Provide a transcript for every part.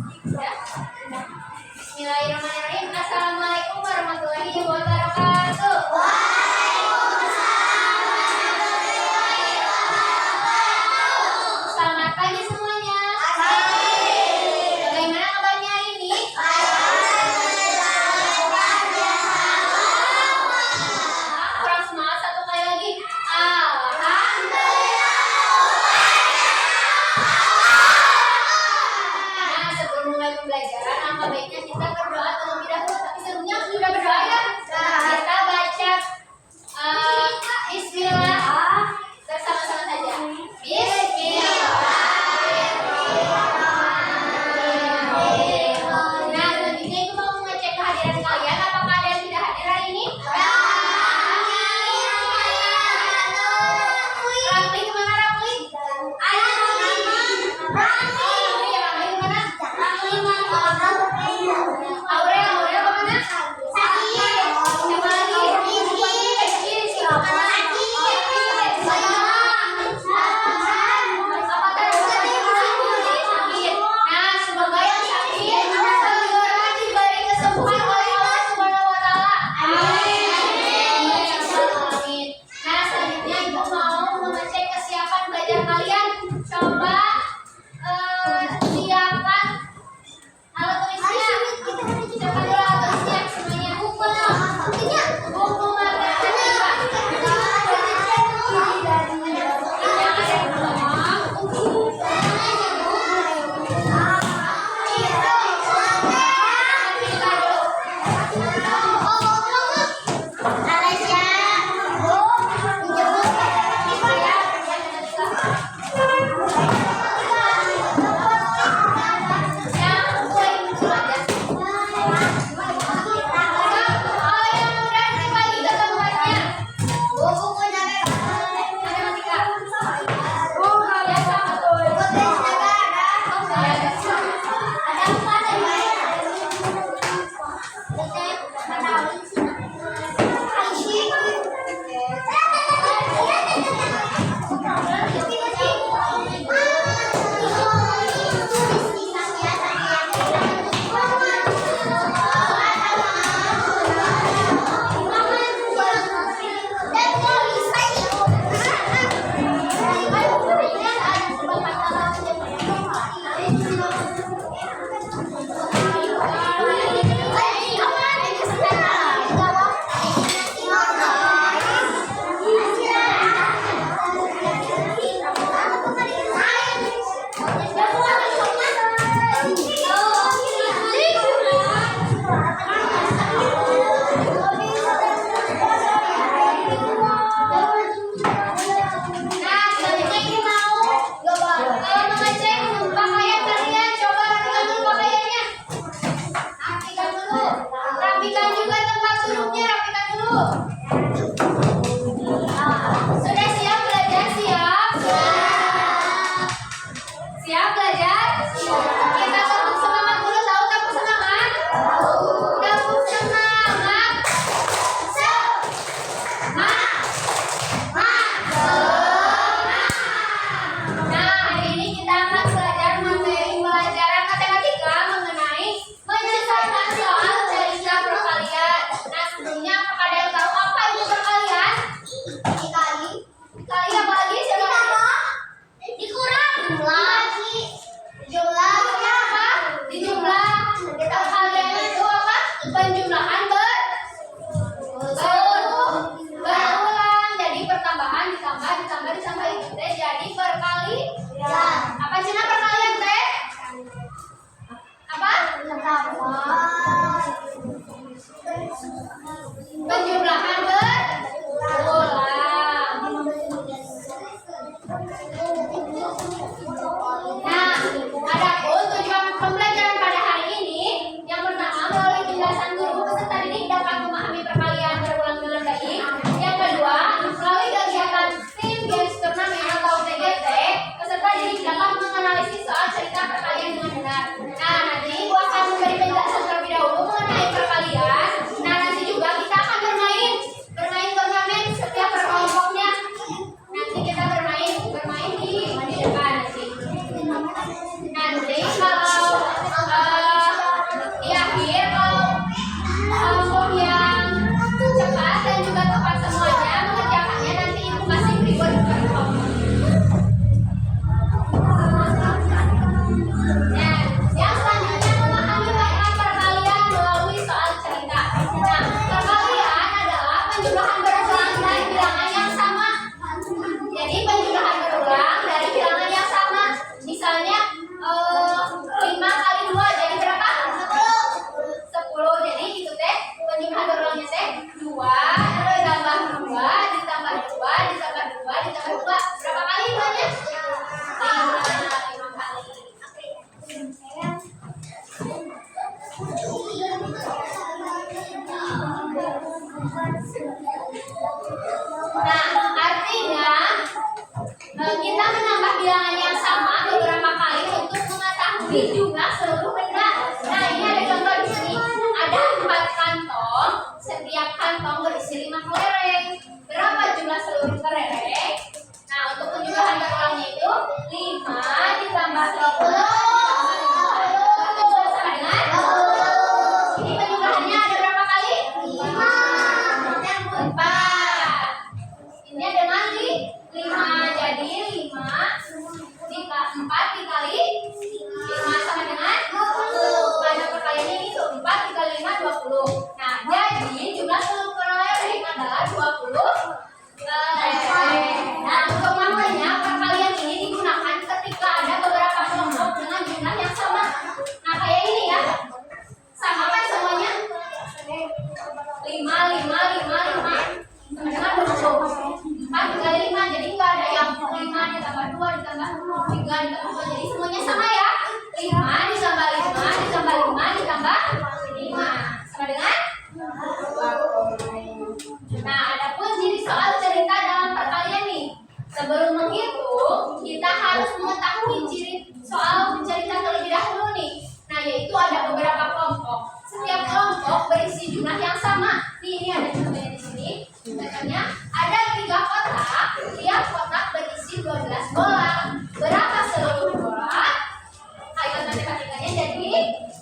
Bismillahirrahmanirrahim. Assalamualaikum warahmatullahi wabarakatuh. Selamat pagi semuanya. Bagaimana kabarnya hari ini? Kurang semangat, satu kali lagi. Nah, sebelum mulai pembelajaran, apa baiknya kita berdoa terlebih dahulu. Tapi sebelumnya sudah berdoa ya? Kita baca Bismillah bersama-sama saja. Bismillahirrahmanirrahim. Nah, selanjutnya itu mau mengecek kehadiran kalian. Apakah ada yang tidak hadir hari ini? Rafli kemana Rafli? Aurel kemana? Siapa lagi? Nah, semoga yang sakit segera diberi kesembuhan oleh Allah Subhanahu wa Ta'ala. Amin. Nah, selanjutnya ibu mau mengecek kesiapan belajar kalian. Coba siapkan alat tulisnya. Siapkan dulu alat tulisnya semuanya. Buku matematika.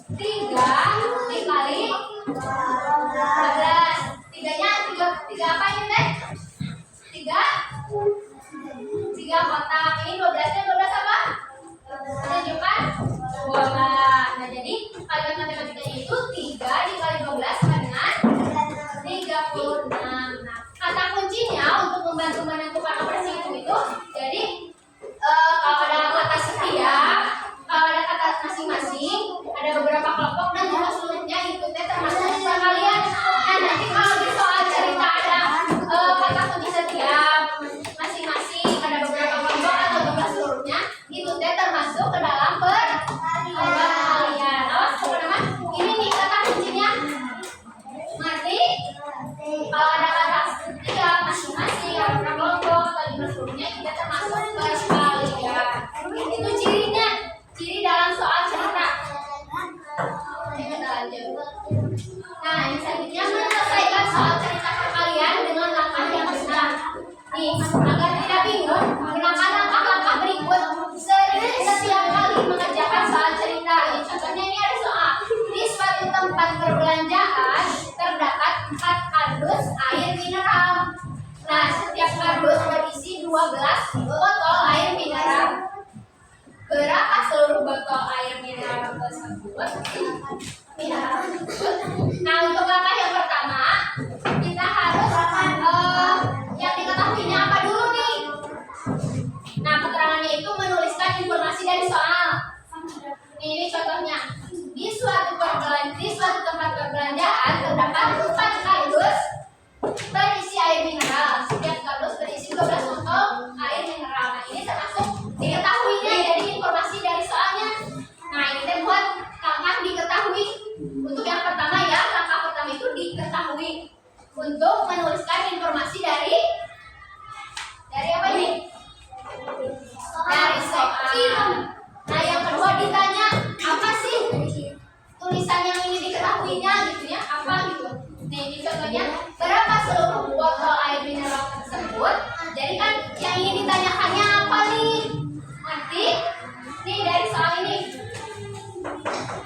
3 dikali 12. Tiganya tiga apa ini teh? 3 kotak. Ini 12-nya 12 apa? Tunjukkan 12. Nah, jadi kalimat matematikanya itu 3 dikali 12 sama dengan 36. Nah, kata kuncinya untuk membantu menentukan operasi itu jadi kalau ada kata setiap, kalau ada kata masing-masing, ada beberapa kelompok dan juga seluruhnya itu termasuk perkalian. Nah, nanti kalau di soal cerita ada kata kunci setiap, masing-masing, ada beberapa kelompok atau juga seluruhnya, itu termasuk ke dalam perkalian. Awas teman-teman, ini nih kata kuncinya. Ngerti? Kalau ada kata setiap, masing-masing, ada beberapa kelompok atau juga seluruhnya, kita termasuk perkalian. Itu cirinya, ciri dalam soal cerita. Kita lanjut. Nah, yang selanjutnya menyelesaikan soal cerita perkalian dengan langkah yang benar. Nih, agar tidak bingung, gunakan langkah-langkah berikut setiap kali mengerjakan soal cerita. Contohnya ini ada soal. Di suatu tempat perbelanjaan terdapat 4 kardus air mineral. Nah, setiap kardus berisi 12 botol air mineral. Berapa seluruh botol air mineral tersebut? Nah, untuk langkah yang pertama, kita harus yang diketahuinya apa dulu nih? Nah, keterangannya itu menuliskan informasi dari soal. Ini contohnya. Di suatu tempat perbelanjaan terdapat 4 kardus berisi air mineral. Setiap kardus berisi 12 botol air mineral. Nah, ini termasuk diketahuinya jadi informasi dari soalnya. Nah, ini kita buat langkah diketahui. Untuk yang pertama ya, langkah pertama itu diketahui. Untuk menuliskan informasi dari apa ini? Dari soal. Nah, yang kedua ditanya, apa sih tulisan yang ini diketahuinya gitu ya? Apa gitu? Nah, ini contohnya, berapa seluruh botol air mineral tersebut? Jadi kan yang ini ditanyakannya apa nih? Nanti nih dari soal ini.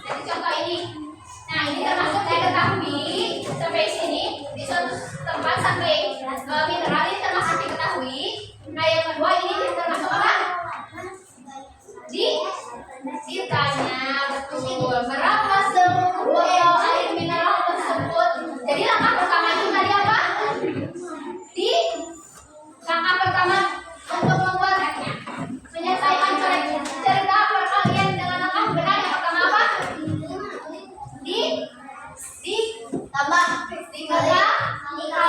Dari contoh ini. Nah, ini termasuk saya ketahui sampai sini di suatu tempat sampai mineral ini termasuk diketahui. Nah, yang kedua ini termasuk apa? Ditanya betul berapa seluruh botol air mineral tersebut. Jadi langkah pertama itu tadi apa? Langkah pertama untuk membuat menyelesaikan cerita perkalian dengan langkah benar yang pertama apa?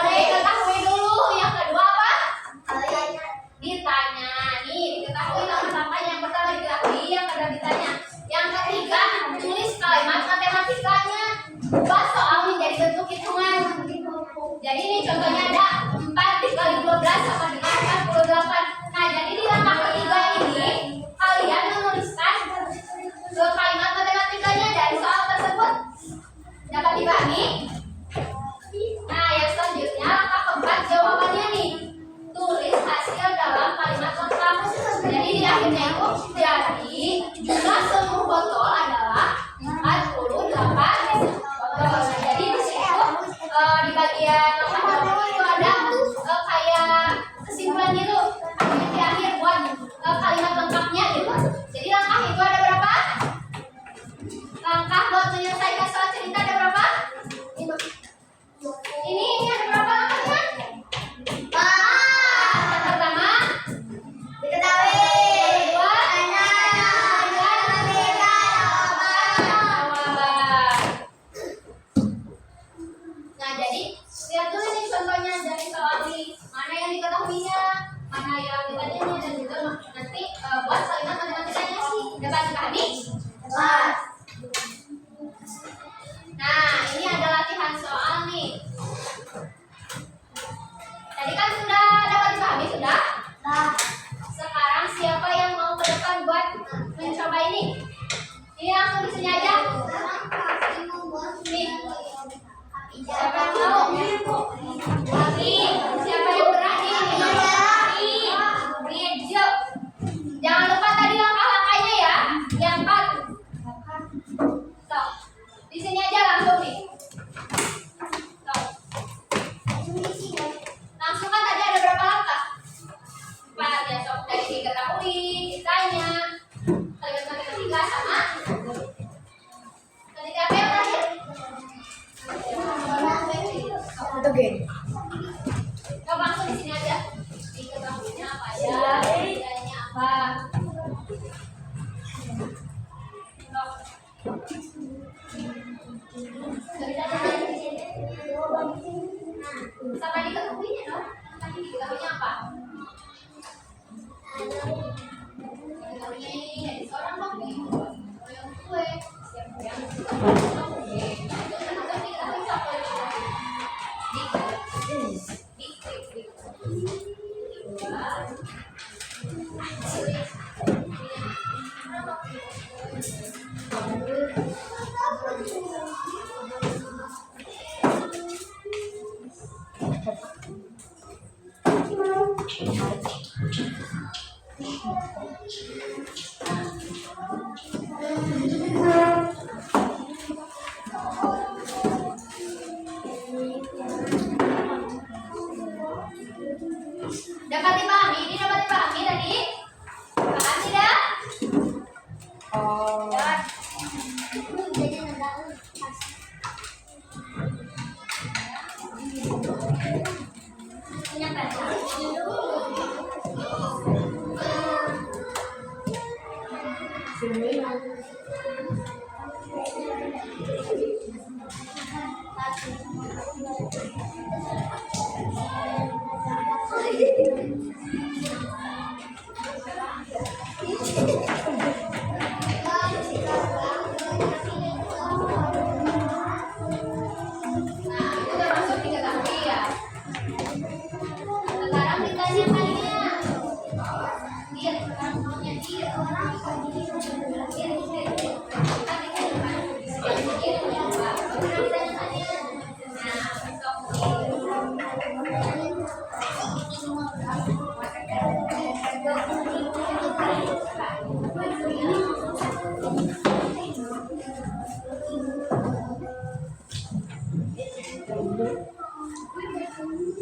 Diketahui dulu. Yang kedua apa? Ditanya. Nih, diketahui langkah yang pertama diketahui, yang kedua ditanya. Yang ketiga, tulis kalimat matematikanya. Ubah soal menjadi bentuk hitungan. Jadi ini contohnya ada 4 dikali 12 sama dengan 48. Nah, jadi di langkah ketiga ini kalian menuliskan kalimat matematikanya dari soal tersebut. Dapat dipahami? Nah, yang selanjutnya langkah keempat jawabannya nih. Tulis hasil dalam kalimat lengkap. Jadi di akhirnya itu jadi jumlah seluruh botol adalah 48 botol. Jadi di situ di bagian nomor itu ada kayak kesimpulan gitu. Di akhir buat kalimat lengkapnya gitu. Jadi langkah itu ada berapa? Langkah buat menyelesaikan soal cerita ada berapa? Ini ada berapa langkahnya? Yang pertama diketahui. Kedua nah, jadi lihat dulu nih contohnya dari soal ini. Mana yang diketahuinya, mana yang ditanyanya, dan juga nanti buat kalimat matematikanya sih. Dapat dipahami? Nah, ini ada latihan soal nih. Tadi kan sudah dapat dipahami, sudah? Sekarang siapa yang mau ke depan buat mencoba ini? Ini langsung di sini aja. Nih. Siapa yang mau? Lagi. Siapa yang berani? Nih, jangan lupa tadi langkah-langkahnya ya. Yang 4. Stop. Joget. Kamu langsung di sini aja. Diketahuinya apa aja? Bedanya apa? Sama diketahuinya dong. Tadi diketahuinya apa? Diketahuinya ini dari seorang dong. Yang gue siap yang dapat dipahami? Ini dapat dipahami tadi? Paham tidak? Oh. Punya pacar. Nah, itu termasuk diketahui ya. Sekarang ditanya kalinya. Dia sekarang maunya dia orang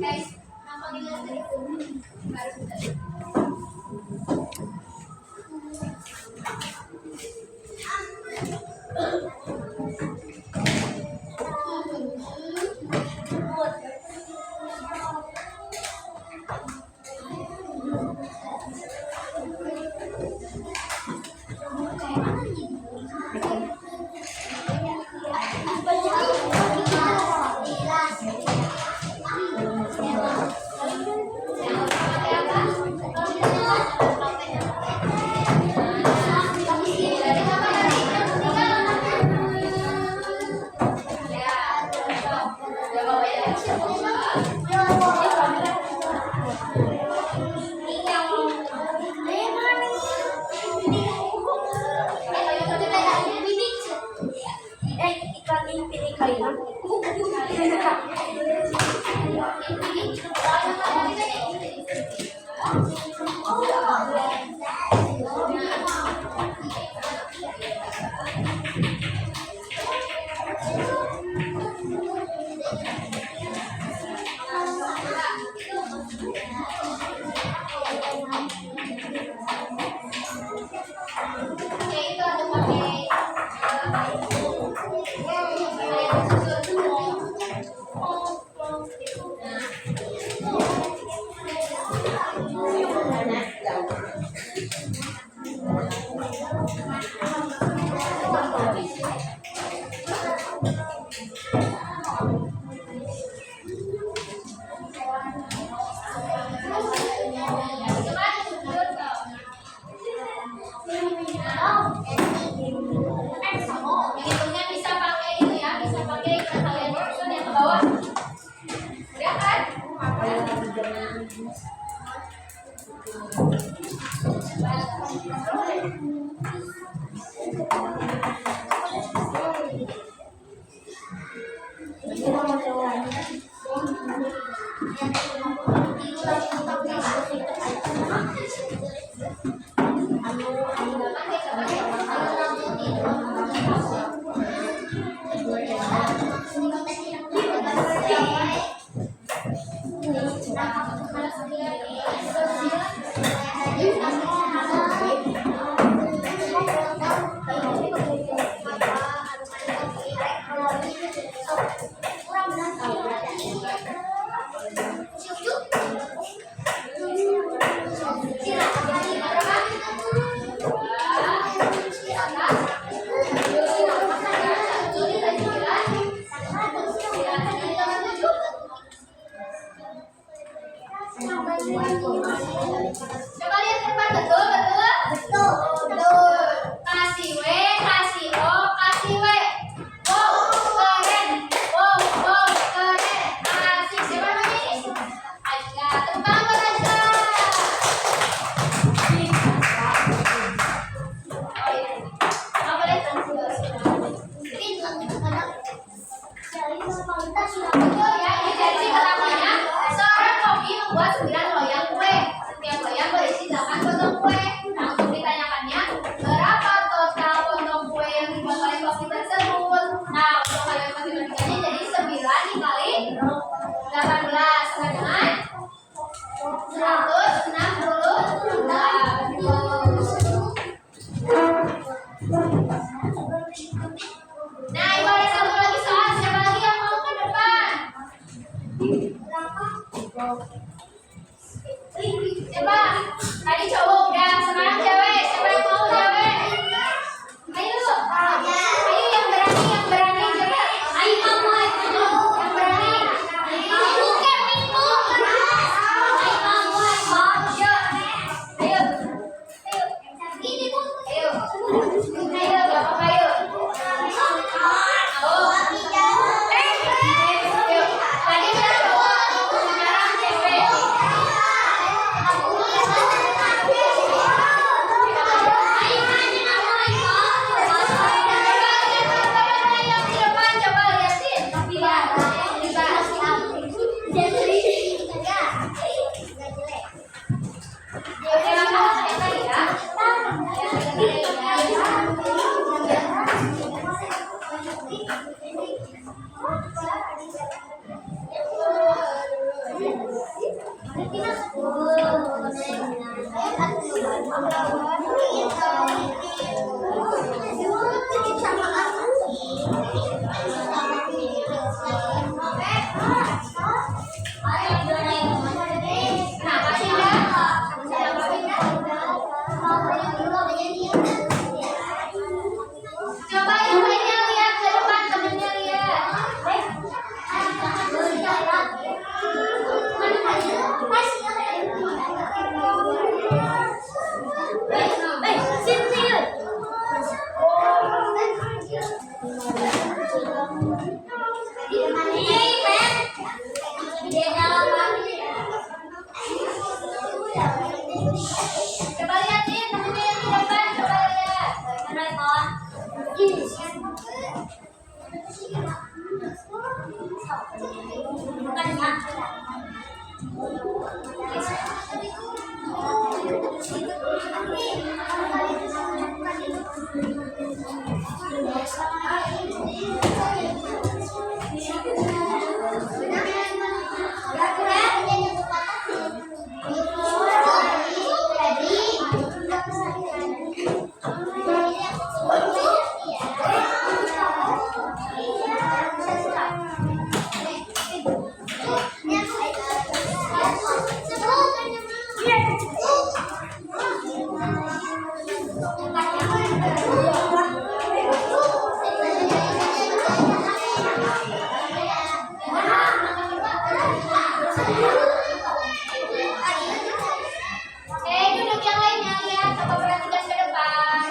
guys, nampangin tadi baru tadi. Iklan ini pilih kalian. Itu ada pakai hitungnya bisa pakai itu ya, bisa pakai kalian yang ke bawah. Ya kan? Coba, tadi cowok udah, sekarang cewek. Siapa yang mau cewek? Ayo, ayo yang berani coba. Ayo kamu ayo, yang berani. Bukan itu. Ayo kamu ayo. Ayo, ini tuh. Ayo, gak apa-apa ayo. Oh, ayo. Tadi udah cowok, sekarang cewek. Coba yang lainnya lihat ke depan, temennya lihat. Coba lihatin temennya yang di depan, coba lihat. Duduk yang lainnya lihat, coba perhatikan ke depan.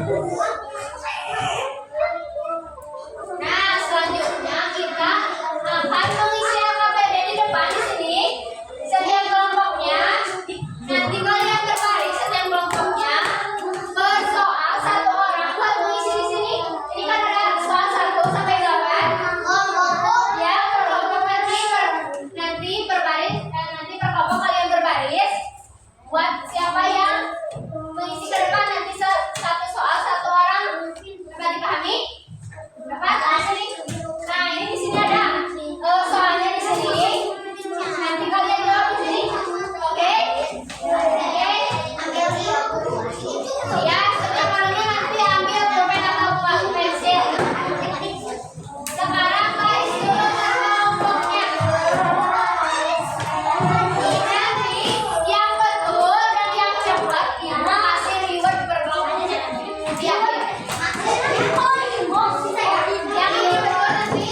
Nah, selanjutnya kita akan mengisi AKBD di depan di sini. Setiap kelompoknya nanti kalian berbaris setiap kelompoknya bersoal satu orang buat mengisi di sini. Ini kan ada soal 1 sampai 8. Ya, per kelompok nanti berbaris nanti per kelompok kalian berbaris buat siapa yang mengisi ke depan nanti satu soal satu orang. Dapat dipahami? Dapat? Nah, ini di sini ada soalnya di sini. Nanti kalian jawab di sini. Oke? Ya, setiap orangnya nanti ambil pulpen atau pensil. Sekarang baris dulu kelompoknya. Nanti yang betul dan yang cepat itu kasih reward per kelompoknya. Siap ya? Yang ini betul nanti.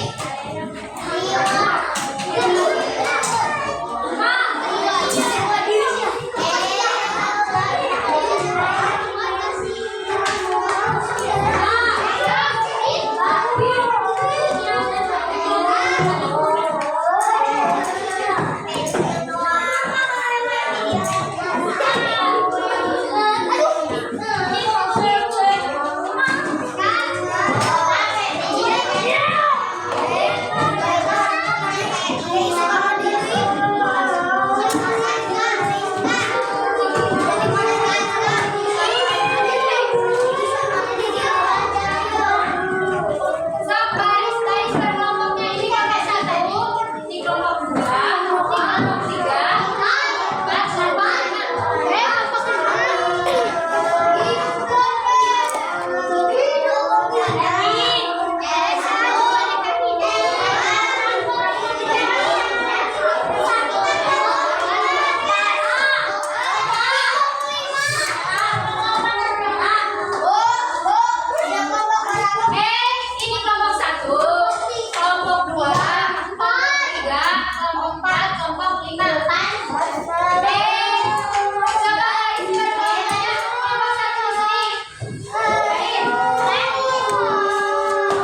Baris per kelompoknya ini pakai 1 di kelompok 2, di kelompok 3, 4, sampai 5. Ini kelompok 1, kelompok 2, kelompok 3, kelompok 4, kelompok 5. Coba baris per kelompoknya. Kelompok 1 di sini. Baris.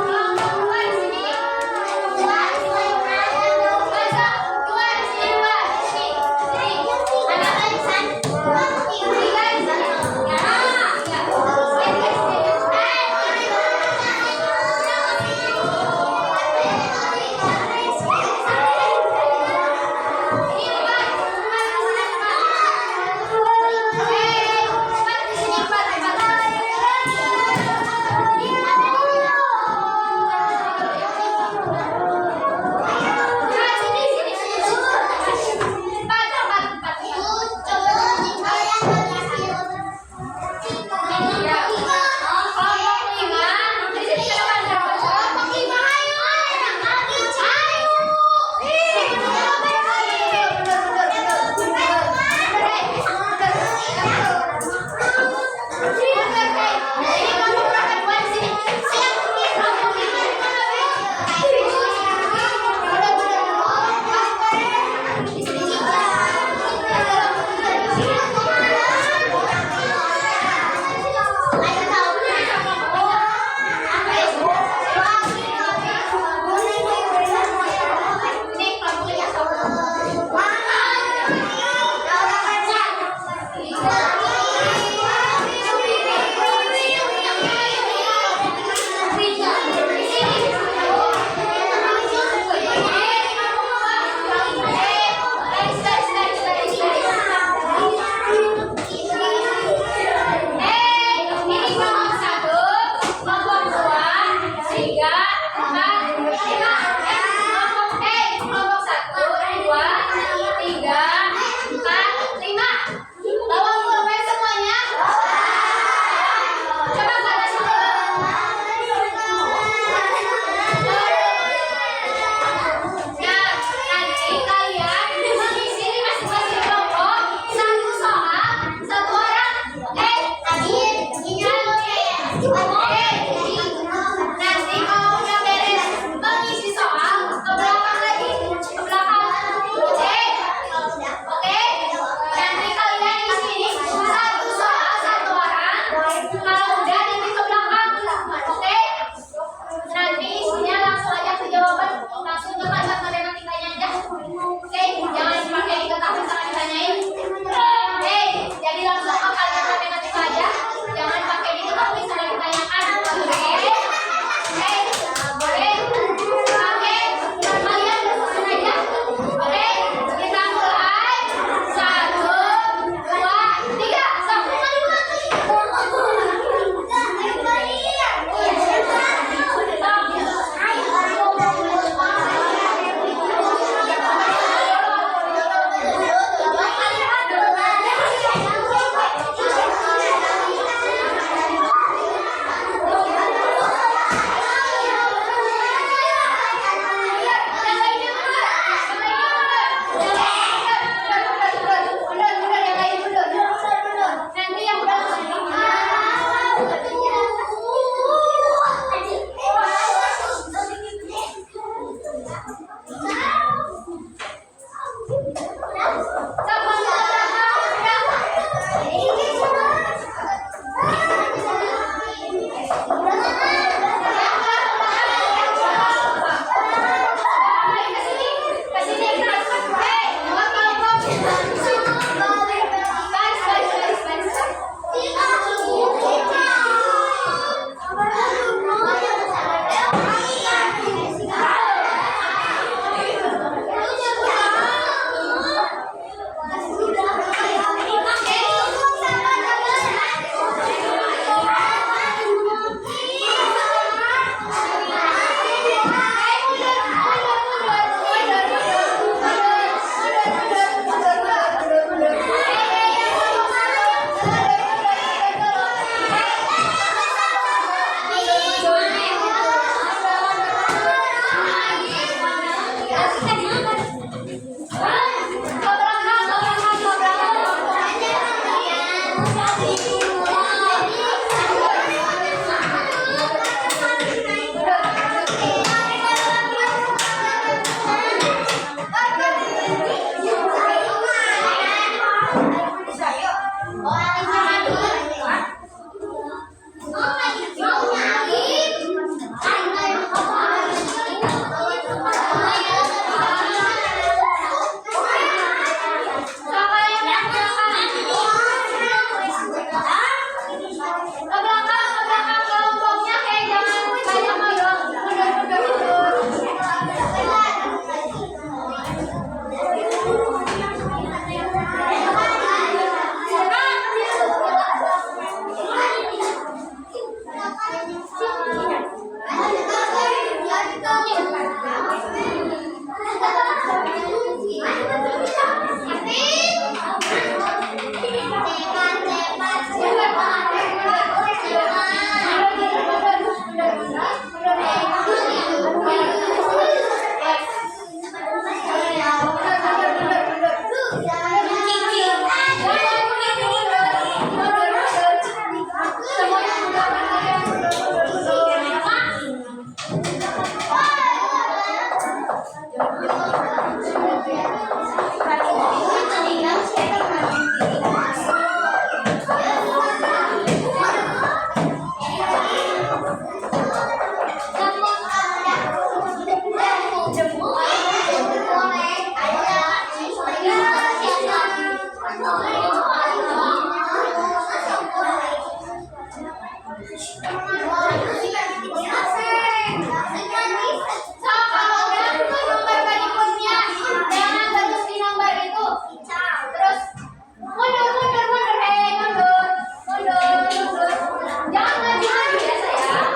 Kelompok 2 di sini. Masuk. 2 di sini, 2 di sini. Ada barisan. 3 di sini. Kalau udah nanti So, kalau udah tuh nomor berikutnya, jangan terus di nomor itu. Terus mundur, mundur, mundur, mundur, mundur, mundur. Jangan maju-maju ya sayang.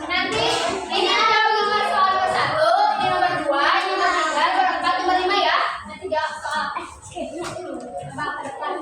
Nanti ini ada nomor soal nomor 1, ini nomor 2, ini nomor 3, nomor 4, nomor 5 ya. Nanti jawab soal. Coba ke depan.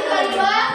dikali 2?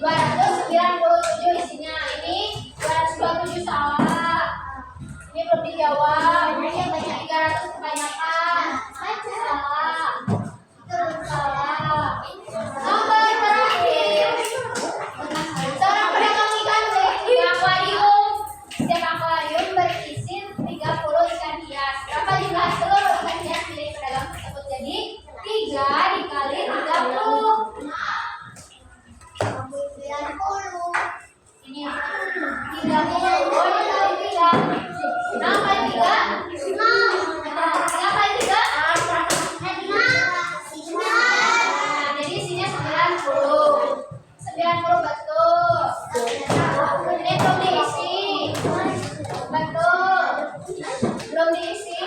297 isinya. Ini 227 salah. Ini belum dijawab. Ini banyak 300 kebanyakan. Salah. Salah. Nomor terakhir. Seorang pedagang ikan di akuarium. Setiap akuarium berisi 30 ikan hias. Berapa jumlah seluruh ikan hias milik pedagang tersebut? Jadi 3 dikali 30. Ini 30 dikali 3. Berapa 3? 5. Berapa 3? 5. Jadi isinya 90. 90 betul. Ini belum diisi. Betul. Belum diisi.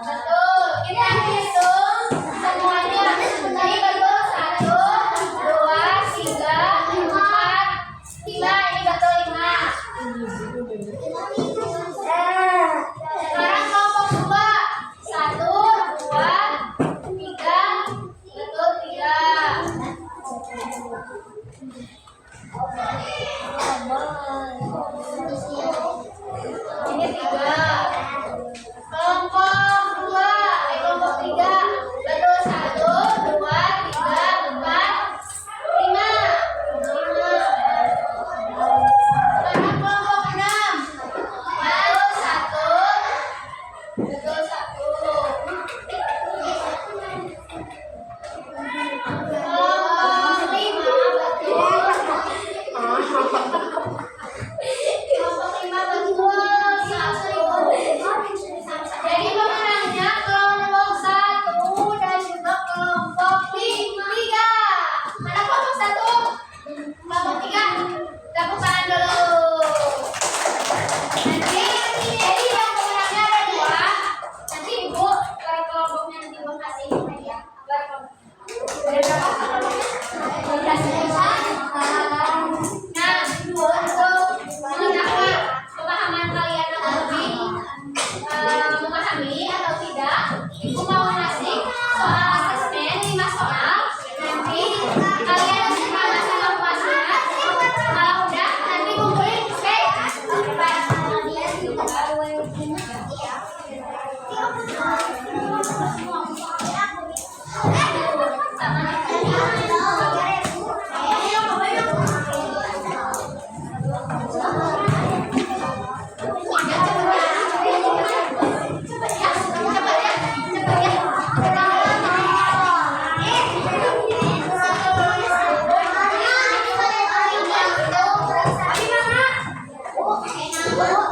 Betul. Kita hitung semuanya. Tadi betul 1, 2, 3, 4, 5. Ini betul 5. Sekarang kelompok 2. 1, 2, 3. Betul 3. Ini 3. Kelompok 2, kelompok 3. Betul 1, 2, 3, 4, 5. Sekarang kelompok 6. Betul 1. Betul 1. Kelompok 5 betul. Kelompok Bu,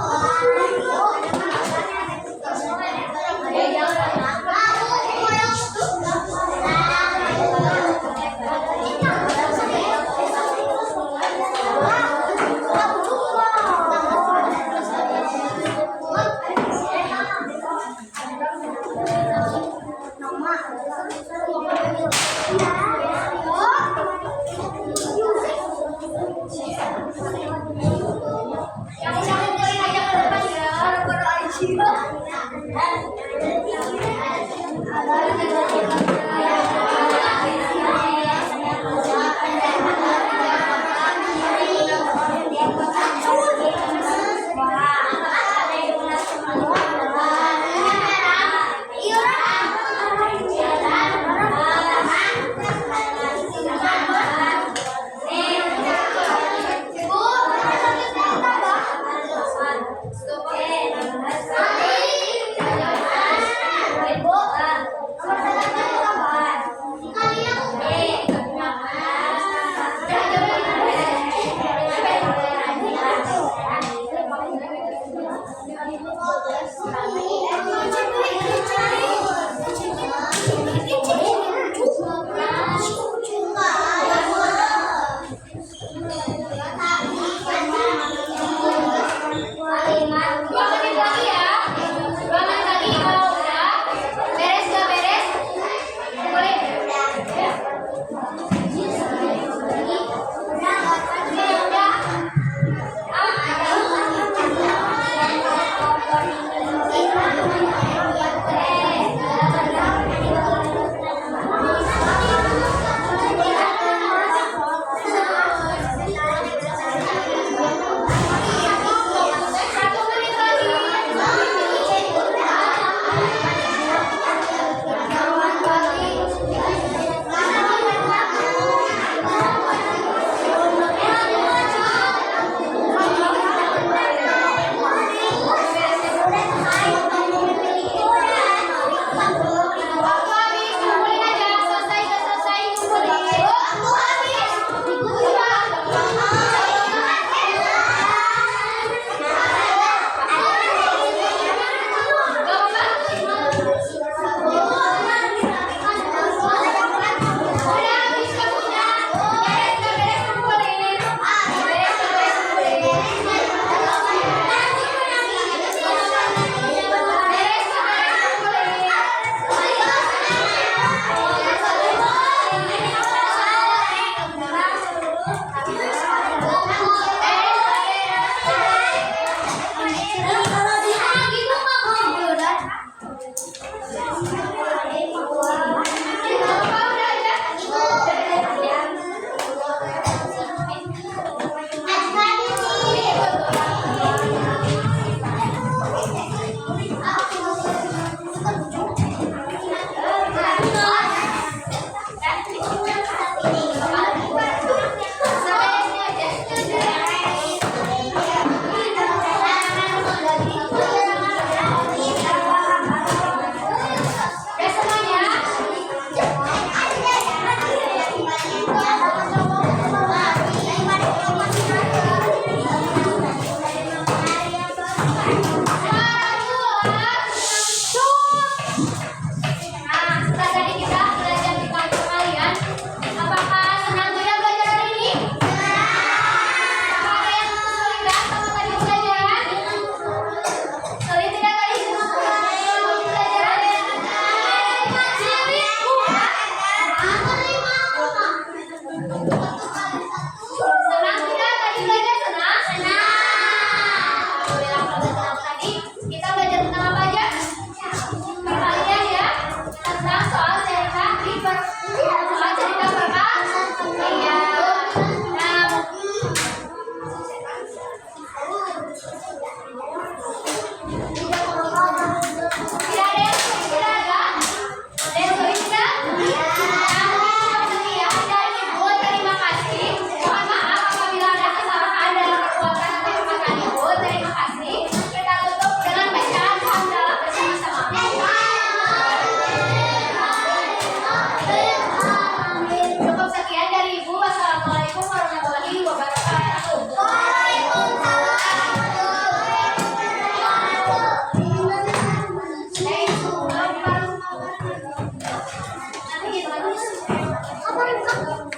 Amin.